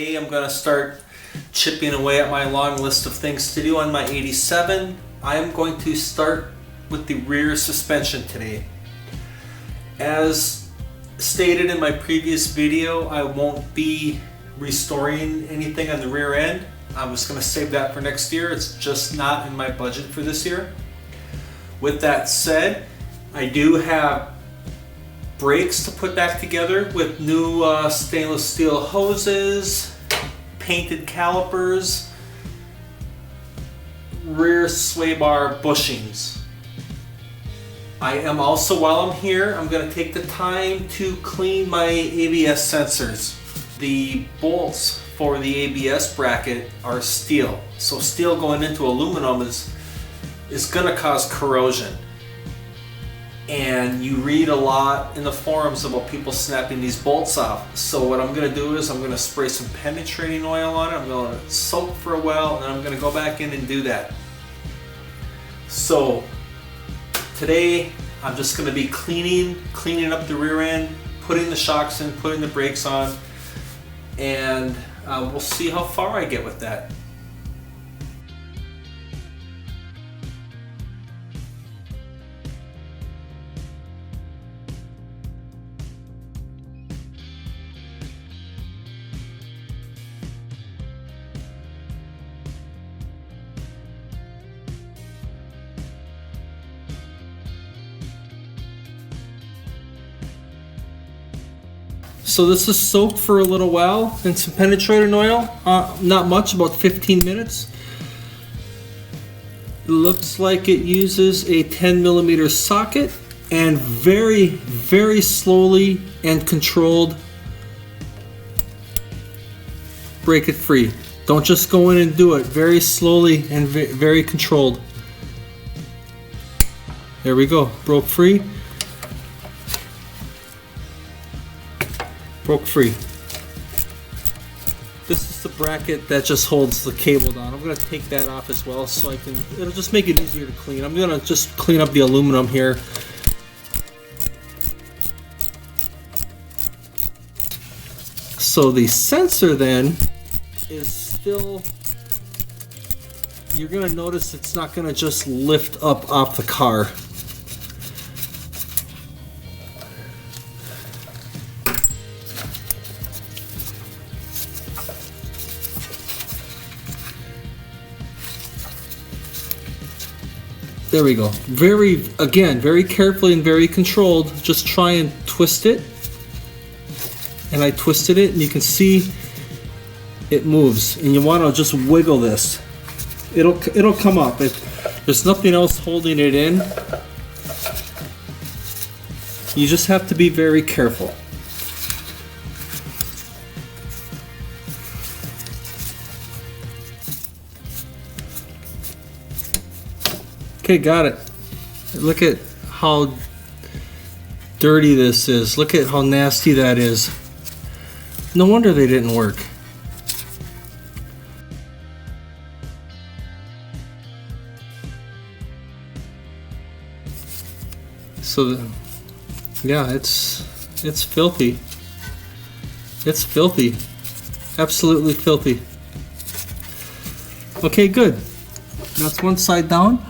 Today I'm going to start chipping away at my long list of things to do on my 87. I am going to start with the rear suspension today. As stated in my previous video, I won't be restoring anything on the rear end. I was going to save that for next year. It's just not in my budget for this year. With that said, I do have brakes to put back together with new stainless steel hoses, painted calipers, rear sway bar bushings. I am also, while I'm here, I'm going to take the time to clean my ABS sensors. The bolts for the ABS bracket are steel, so steel going into aluminum is going to cause corrosion. And you read a lot in the forums about people snapping these bolts off. So what I'm going to do is I'm going to spray some penetrating oil on it. I'm going to soak for a while, and then I'm going to go back in and do that. So today I'm just going to be cleaning up the rear end, putting the shocks in, putting the brakes on, and we'll see how far I get with that. So this is soaked for a little while in some penetrating oil, not much, about 15 minutes. It looks like it uses a 10mm socket, and very, very slowly and controlled break it free. Don't just go in and do it, very slowly and very controlled. There we go, broke free. Broke free. This is the bracket that just holds the cable down. I'm going to take that off as well, so it'll just make it easier to clean. I'm going to just clean up the aluminum here. So the sensor then is still, you're going to notice it's not going to just lift up off the car. There we go. Very carefully and very controlled. Just try and twist it. And I twisted it, and you can see it moves. And you want to just wiggle this. It'll come up. There's nothing else holding it in. You just have to be very careful. Okay, got it. Look at how dirty this is. Look at how nasty that is. No wonder they didn't work. So, yeah, it's filthy. It's filthy. Absolutely filthy. Okay, good. That's one side down.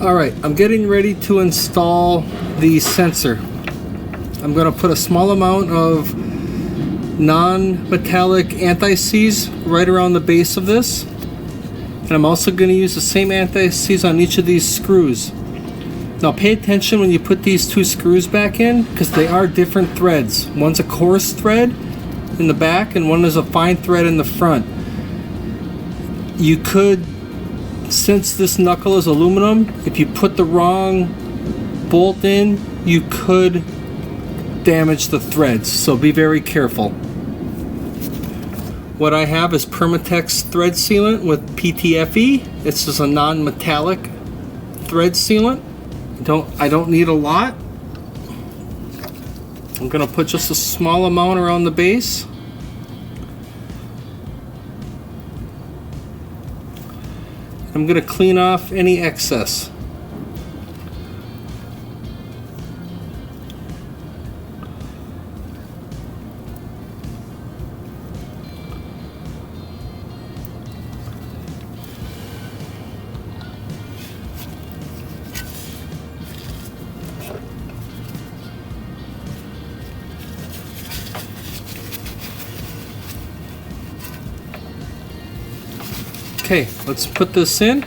Alright, I'm getting ready to install the sensor. I'm going to put a small amount of non-metallic anti-seize right around the base of this. And I'm also going to use the same anti-seize on each of these screws. Now pay attention when you put these two screws back in, because they are different threads. One's a coarse thread in the back and one is a fine thread in the front. You could, since this knuckle is aluminum, if you put the wrong bolt in, you could damage the threads, so be very careful. What I have is Permatex thread sealant with PTFE. This is a non-metallic thread sealant. I don't need a lot. I'm going to put just a small amount around the base. I'm going to clean off any excess. Okay, let's put this in.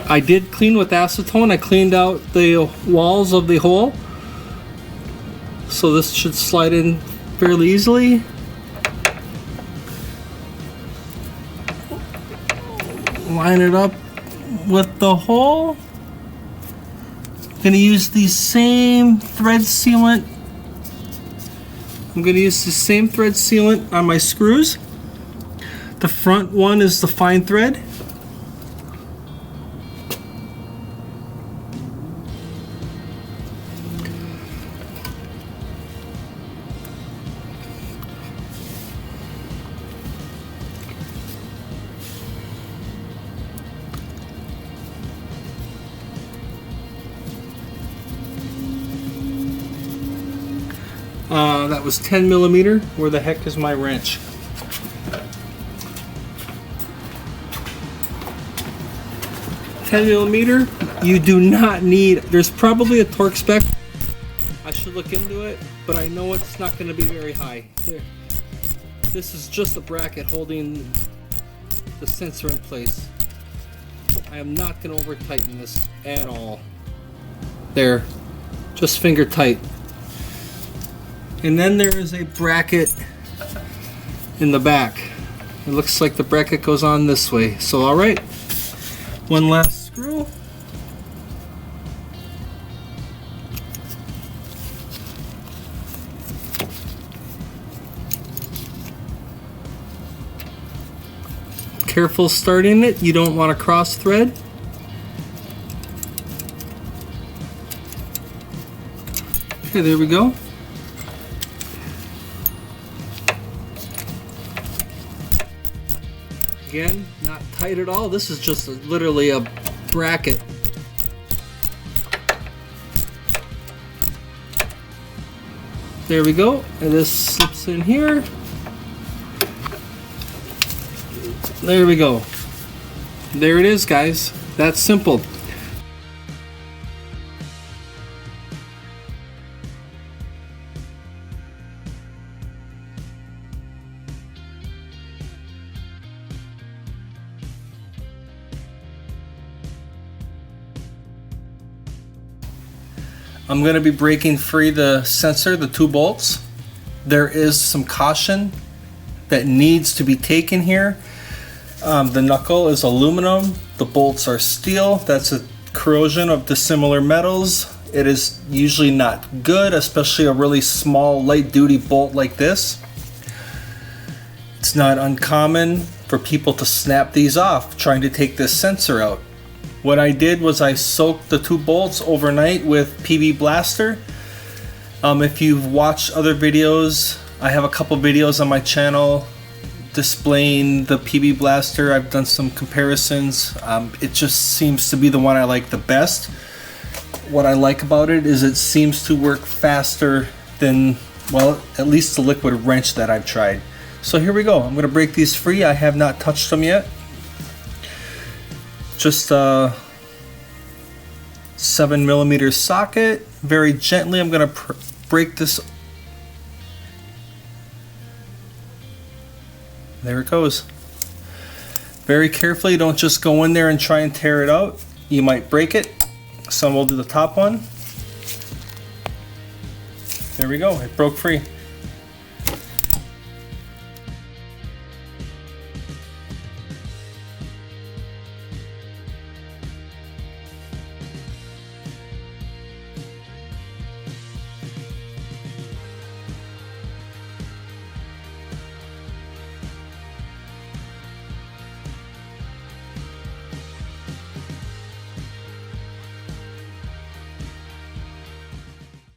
I did clean with acetone. I cleaned out the walls of the hole, so this should slide in fairly easily. Line it up with the hole. I'm going to use the same thread sealant. I'm going to use the same thread sealant on my screws. The front one is the fine thread. That was 10 millimeter. Where the heck is my wrench? $10mm. You do not need. There's probably a torque spec. I should look into it, but I know it's not going to be very high. There. This is just a bracket holding the sensor in place. I am not going to over tighten this at all. There, just finger tight. And then there is a bracket in the back. It looks like the bracket goes on this way. So all right, one last screw. Careful starting it. You don't want to cross thread. Okay, there we go. Again, not tight at all. This is just literally a bracket. There we go. And this slips in here. There we go. There it is, guys. That's simple. I'm going to be breaking free the sensor, the 2 bolts. There is some caution that needs to be taken here. The knuckle is aluminum, the bolts are steel. That's a corrosion of dissimilar metals. It is usually not good, especially a really small light duty bolt like this. It's not uncommon for people to snap these off trying to take this sensor out. What I did was I soaked the 2 bolts overnight with PB Blaster. If you've watched other videos, I have a couple videos on my channel displaying the PB Blaster. I've done some comparisons. It just seems to be the one I like the best. What I like about it is it seems to work faster than, well, at least the liquid wrench that I've tried. So here we go. I'm going to break these free. I have not touched them yet. Just a 7mm socket. Very gently I'm going to break this. There it goes. Very carefully, don't just go in there and try and tear it out. You might break it. So we'll do the top one. There we go, it broke free.